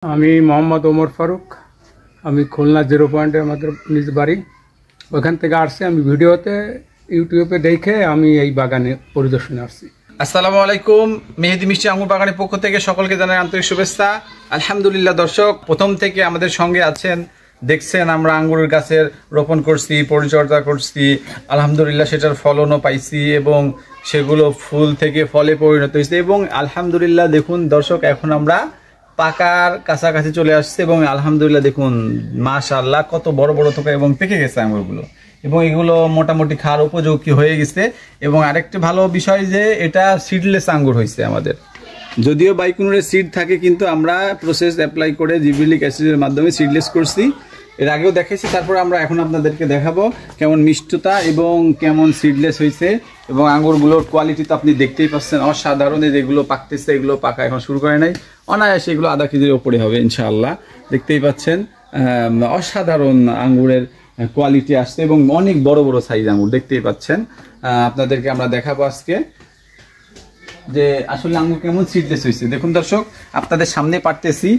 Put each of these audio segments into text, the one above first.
আমি মোহাম্মদ ওমর ফারুক। আমি খুলনা 0 পয়েন্টে আমাদের নিজ বাড়ি। ওখান থেকে আসছি আমি ভিডিওতে ইউটিউবে দেখে আমি এই বাগানে পরিদর্শনে আসছি। আসসালামু আলাইকুম। মেহেদি মিষ্টি আঙ্গুর বাগানের পক্ষ থেকে সকলকে জানাই আন্তরিক শুভেচ্ছা। আলহামদুলিল্লাহ দর্শক, প্রথম থেকে আমাদের সঙ্গে আছেন, দেখছেন আমরা আঙ্গুরের গাছের রোপণ করছি, পরিচর্যা করছি, আলহামদুলিল্লাহ সেটার ফলনও পাইছি এবং সেগুলো ফুল থেকে ফলে পরিণত হয়েছে এবং আলহামদুলিল্লাহ দেখুন দর্শক, এখন আমরা পাকার কাছাকাছি চলে আসছে এবং আলহামদুলিল্লাহ দেখুন মাশাআল্লাহ কত বড় বড় থোকা এবং পেকে গেছে আঙ্গুরগুলো এবং এগুলো মোটামুটি খাওয়ার উপযোগী হয়ে গেছে। এবং আরেকটি ভালো বিষয় যে এটা সিডলেস আঙ্গুর হয়েছে আমাদের, যদিও বাইকুনুরের সিড থাকে কিন্তু আমরা প্রসেস অ্যাপ্লাই করে জিবরিলিক অ্যাসিডের মাধ্যমে সিডলেস করছি। এর আগেও দেখাইছি, তারপর আমরা এখন আপনাদেরকে দেখাবো কেমন মিষ্টতা এবং কেমন সিডলেস হয়েছে এবং আঙ্গুরগুলোর কোয়ালিটি তো আপনি দেখতেই পাচ্ছেন অসাধারণ। যেগুলো পাকতেছে এগুলো পাকা এখন শুরু করে নাই, অনায়াসে এগুলো আধা কেজির ওপরে হবে ইনশাআল্লাহ। দেখতেই পাচ্ছেন অসাধারণ আঙ্গুরের কোয়ালিটি আসছে এবং অনেক বড় বড় সাইজ আঙ্গুর দেখতেই পাচ্ছেন। আপনাদেরকে আমরা দেখাবো আজকে যে আসলে আঙ্গুর কেমন সিডলেস হয়েছে। দেখুন দর্শক, আপনাদের সামনে পারতেছি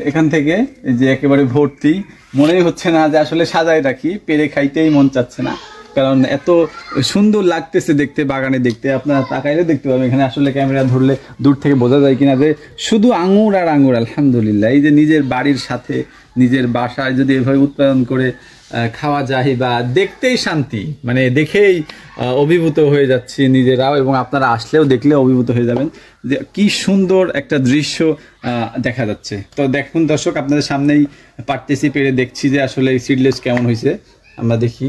এখান থেকে যে একেবারে ভর্তি, মনেই হচ্ছে না যে আসলে সাজায় রাখি, পেরে খাইতেই মন চাচ্ছে না, কারণ এত সুন্দর লাগতেছে দেখতে, বাগানে দেখতে। আপনারা তাকাইলে দেখতে পাবেন, এখানে আসলে ক্যামেরা ধরলে দূর থেকে বোঝা যায় কিনা যে শুধু আঙুর আর আঙুর। আলহামদুলিল্লাহ, এই যে নিজের বাড়ির সাথে নিজের বাসায় যদি এভাবে উৎপাদন করে খাওয়া যায় বা দেখতেই শান্তি, মানে দেখেই অভিভূত হয়ে যাচ্ছি নিজেরাও এবং আপনারা আসলেও দেখলে অভিভূত হয়ে যাবেন যে কি সুন্দর একটা দৃশ্য দেখা যাচ্ছে। তো দেখুন দর্শক, আপনাদের সামনেই পারতেছি, পেরে দেখছি যে আসলে সিডলেস কেমন হয়েছে। আমরা দেখি,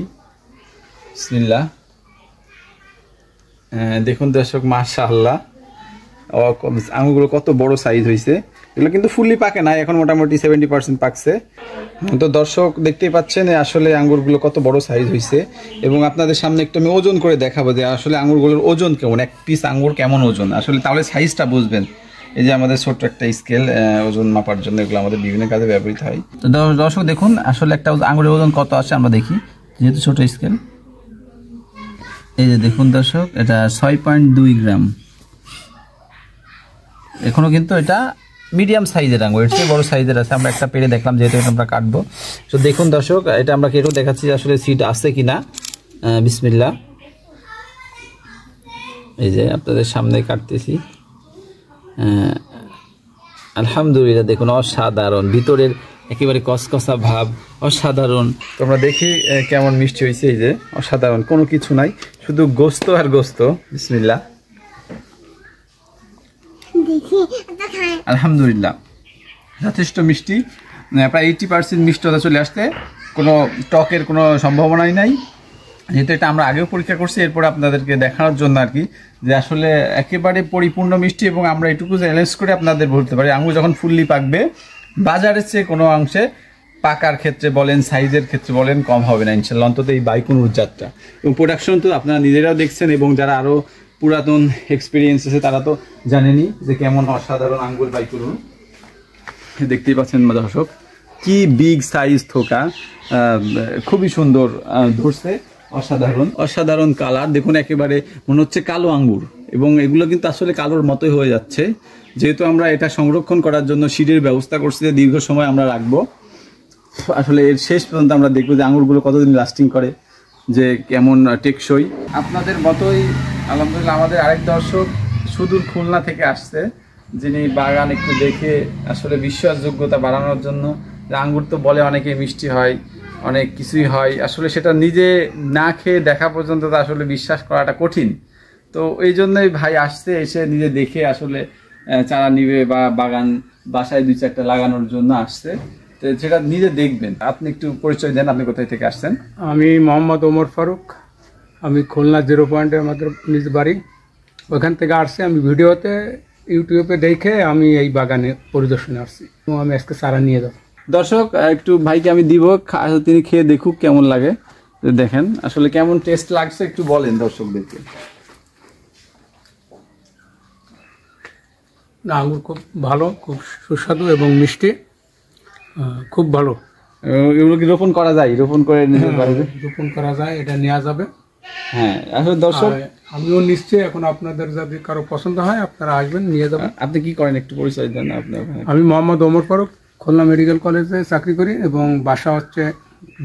বিসমিল্লাহ। দেখুন দর্শক, মাশাআল্লাহ আঙুরগুলো কত বড় সাইজ হয়েছে। এগুলো কিন্তু ফুললি পাকে নাই, এখন মোটামুটি 70% পাকছে। তো দর্শক দেখতেই পাচ্ছেন আসলে আঙ্গুরগুলো কত বড় সাইজ হয়েছে এবং আপনাদের সামনে একটু আমি ওজন করে দেখাবো যে আসলে আঙ্গুরগুলোর ওজন কেমন, এক পিস আঙ্গুর কেমন ওজন, আসলে তাহলে সাইজটা বুঝবেন। এই যে আমাদের ছোট্ট একটা স্কেল ওজন মাপার জন্য, এগুলো আমাদের বিভিন্ন কাজে ব্যবহৃত হয়। তো দর্শক দেখুন আসলে একটা আঙ্গুরের ওজন কত আসে আমরা দেখি, যেহেতু ছোট স্কেল। এই যে দেখুন দর্শক, এটা 6.2 গ্রাম। এখনো কিন্তু এটা মিডিয়াম সাইজের আঙ্গুর, এর চেয়ে বড় সাইজের আছে। আমরা একটা পেরে দেখলাম, যেহেতু এটা আমরা কাটবো। তো দেখুন দর্শক, এটা আমরা কেটেও দেখাচ্ছি আসলে সিড আছে কিনা। বিসমিল্লাহ। এই যে আপনাদের সামনে কাটতেছি। আলহামদুলিল্লাহ দেখুন অসাধারণ, ভিতরের একেবারে কসকসা ভাব অসাধারণ। তোমরা দেখি কেমন মিষ্টি হয়েছে। এই যে অসাধারণ, কোনো কিছু নাই, শুধু গোস্ত আর গোস্ত। বিসমিল্লাহ। আলহামদুলিল্লাহ যথেষ্ট মিষ্টি, প্রায় 80% মিষ্টতা চলে আসতে, কোনো টকের কোনো সম্ভাবনাই নাই। যেহেতু এটা আমরা আগেও পরীক্ষা করছি, এরপর আপনাদেরকে দেখানোর জন্য আর কি, যে আসলে একেবারে পরিপূর্ণ মিষ্টি। এবং আমরা এটুকু চ্যালেঞ্জ করে আপনাদের বলতে পারি, আঙুর যখন ফুললি পাকবে বাজারের চেয়ে কোনো অংশে পাকার ক্ষেত্রে বলেন, সাইজের ক্ষেত্রে বলেন, কম হবে না ইনশাল্লাহ, অন্তত এই বাইকুনুর জাতটা। এবং প্রোডাকশন তো আপনারা নিজেরাও দেখছেন এবং যারা আরও পুরাতন এক্সপিরিয়েন্স আছে তারা তো জানেনই যে কেমন অসাধারণ আঙ্গুর বাইকুনুর। দেখতেই পাচ্ছেন দর্শক, কি বিগ সাইজ থোকা, খুবই সুন্দর ধরছে, অসাধারণ অসাধারণ কালার। দেখুন একেবারে মনে হচ্ছে কালো আঙ্গুর এবং এগুলো কিন্তু আসলে কালোর মতোই হয়ে যাচ্ছে। যেহেতু আমরা এটা সংরক্ষণ করার জন্য সিডের ব্যবস্থা করছি, যে দীর্ঘ সময় আমরা রাখবো। আসলে এর শেষ পর্যন্ত আমরা দেখবো যে আঙ্গুরগুলো কতদিন লাস্টিং করে, যে কেমন টেকসই। আপনাদের মতোই আলহামদুলিল্লাহ আমাদের আরেক দর্শক সুদূর খুলনা থেকে আসছে, যিনি বাগান একটু দেখে আসলে বিশ্বাসযোগ্যতা বাড়ানোর জন্য, যে আঙ্গুর তো বলে অনেকে মিষ্টি হয়, অনেক কিছুই হয়, আসলে সেটা নিজে না খেয়ে দেখা পর্যন্ত তো আসলে বিশ্বাস করাটা কঠিন। তো এই জন্যই ভাই আসছে, এসে নিজে দেখে আসলে চারা নিবে বা বাগান বাসায় 2-4টা লাগানোর জন্য আসছে। তো সেটা নিজে দেখবেন। আপনি একটু পরিচয় দেন, আপনি কোথায় থেকে আসছেন? আমি মোহাম্মদ ওমর ফারুক। আমি খুলনা 0 পয়েন্টে আমাদের নিজ বাড়ি। ওখান থেকে আসছি আমি ভিডিওতে ইউটিউবে দেখে আমি এই বাগানে পরিদর্শনে আসছি এবং আমি আজকে চারা নিয়ে যাবো। দর্শক একটু ভাইকে আমি দিব, তিনি খেয়ে দেখুক কেমন লাগে। দেখেন আসলে কেমন টেস্ট লাগছে, একটু বলেন দর্শকদেরকে। আঙ্গুর খুব ভালো, খুব সুস্বাদু এবং মিষ্টি, খুব ভালো। এগুলো কি রোপণ করা যায়? রোপণ করে নিজের বাড়িতে রোপণ করা যায়, এটা নেওয়া যাবে। হ্যাঁ আসলে দর্শক, আর আমিও নিশ্চয়ই, এখন আপনাদের যদি কারো পছন্দ হয় আপনারা আসবেন, নিয়ে যাবেন। আপনি কি করেন একটু পরিচয় দেন আপনি ওখানে? আমি মোহাম্মদ ওমর ফারুক, খুলনা মেডিকেল কলেজে চাকরি করি এবং বাসা হচ্ছে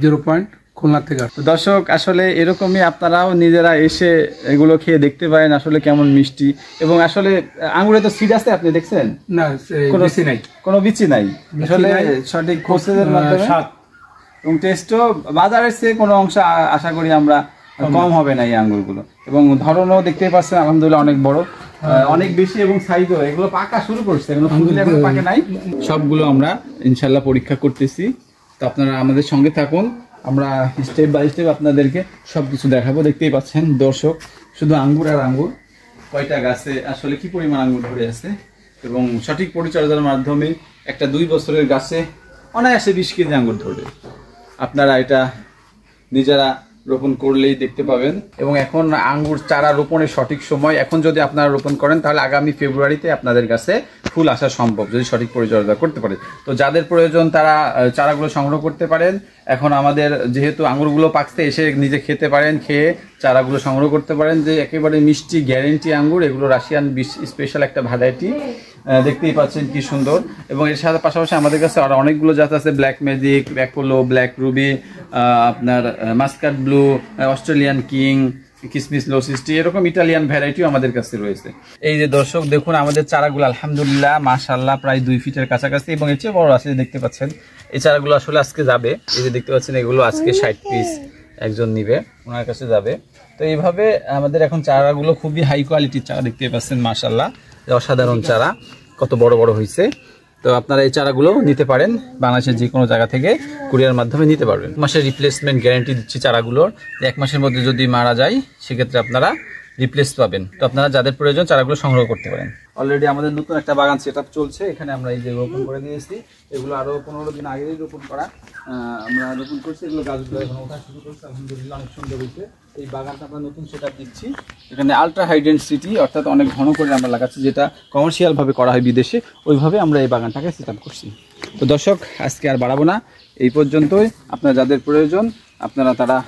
0 খুলনা থেকে আসছি। তো দর্শক আসলে এরকমই আপনারাও নিজেরা এসে এগুলো খেয়ে দেখতে পারেন আসলে কেমন মিষ্টি। এবং আসলে আঙ্গুরে তো সিড আছে, আপনি দেখছেন? না, কোনো বেশি নাই, কোনো বিচি নাই, আসলে নাই। সঠিক প্রসেসের মাধ্যমে স্বাদ এবং টেস্টও বাজারের চেয়ে কোনো অংশ আশা করি আমরা কম হবে না এই আঙ্গুরগুলো। এবং ধরনও দেখতেই পাচ্ছেন আলহামদুলিল্লাহ অনেক বড়, অনেক বেশি, এবং সাইজও এগুলো পাকা শুরু করছে, এগুলো ফুল এখনো পাকে নাই। সবগুলো আমরা ইনশাল্লাহ পরীক্ষা করতেছি, তো আপনারা আমাদের সঙ্গে থাকুন, আমরা স্টেপ বাই স্টেপ আপনাদেরকে সব কিছু দেখাবো। দেখতেই পাচ্ছেন দর্শক, শুধু আঙ্গুর আর আঙ্গুর, কয়টা গাছে আসলে কি পরিমাণ আঙ্গুর ধরে আছে, এবং সঠিক পরিচর্যার মাধ্যমে একটা 2 বছরের গাছে অনায়াসে 20 কেজি আঙ্গুর ধরবে। আপনারা এটা নিজেরা রোপণ করলেই দেখতে পাবেন। এবং এখন আঙ্গুর চারা রোপণের সঠিক সময়, এখন যদি আপনারা রোপণ করেন তাহলে আগামী ফেব্রুয়ারিতে আপনাদের কাছে ফুল আসা সম্ভব যদি সঠিক পরিচর্যা করতে পারে। তো যাদের প্রয়োজন তারা চারাগুলো সংগ্রহ করতে পারেন। এখন আমাদের যেহেতু আঙ্গুরগুলো পাকতে এসে নিজে খেতে পারেন, খেয়ে চারাগুলো সংগ্রহ করতে পারেন, যে একেবারে মিষ্টি গ্যারেন্টি আঙ্গুর, এগুলো রাশিয়ান স্পেশাল একটা ভ্যারাইটি, দেখতেই পাচ্ছেন কি সুন্দর। এবং এর সাথে পাশাপাশি আমাদের কাছে আরো অনেকগুলো জাত আছে, black magic, Apollo, black Ruby, আপনার মাস্কাট ব্লু, অস্ট্রেলিয়ান কিং, কিসমিস লোসিস্টি, এরকম ইটালিয়ান ভ্যারাইটিও আমাদের কাছে রয়েছে। এই যে দর্শক দেখুন আমাদের চারাগুলো আলহামদুলিল্লাহ মাশাআল্লাহ প্রায় 2 ফিটের কাছাকাছি, এবং এর চেয়ে বড় আছে দেখতে পাচ্ছেন। এই চারাগুলো আসলে আজকে যাবে, এই যে দেখতে পাচ্ছেন এগুলো আজকে 60 পিস একজন নিবে, ওনার কাছে যাবে। তো এইভাবে আমাদের এখন চারাগুলো খুবই হাই কোয়ালিটির চারা, দেখতে পাচ্ছেন মাশাআল্লাহ, অসাধারণ চারা, কত বড় বড় হয়েছে। তো আপনারা এই চারাগুলো নিতে পারেন, বাংলাদেশের যে কোনো জায়গা থেকে কুরিয়ার মাধ্যমে নিতে পারবেন। মাসের রিপ্লেসমেন্ট গ্যারান্টি দিচ্ছি চারাগুলোর, 1 মাসের মধ্যে যদি মারা যায় সেক্ষেত্রে আপনারা রিপ্লেস পাবেন। তো আপনারা যাদের প্রয়োজন চারাগুলো সংগ্রহ করতে পারেন। অলরেডি আমাদের নতুন একটা বাগান সেটআপ চলছে, এখানে আমরা এই যে রোপণ করে দিয়েছি, এগুলো আরো 15 দিন আগেই রোপণ করা, আমরা রোপণ করছি, এগুলো গাছগুলো এখন ওঠা শুরু করছে, আলহামদুলিল্লাহ অনেক সুন্দর হয়েছে। এই বাগানটা আমরা নতুন সেটআপ দিচ্ছি, এখানে আলট্রা হাই ডেনসিটি অর্থাৎ অনেক ঘন করে আমরা লাগাচ্ছি, যেটা কমার্শিয়াল ভাবে করা হয় বিদেশে, ওইভাবে আমরা এই বাগানটাকে সেটআপ করছি। তো দর্শক আজকে আর বাড়াবো না, এই পর্যন্তই। আপনারা যাদের প্রয়োজন আপনারা তারা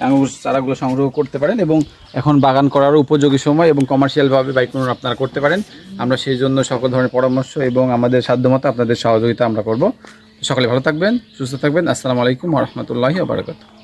আঙ্গুর চারাগুলো সংগ্রহ করতে পারেন, এবং এখন বাগান করারও উপযোগী সময়, এবং কমার্শিয়ালভাবে বাইকনুন আপনারা করতে পারেন। আমরা সেই জন্য সকল ধরনের পরামর্শ এবং আমাদের সাধ্যমতো আপনাদের সহযোগিতা আমরা করব। সকলে ভালো থাকবেন, সুস্থ থাকবেন। আসসালামু আলাইকুম ওয়া রাহমাতুল্লাহি ওয়া বারাকাতুহু।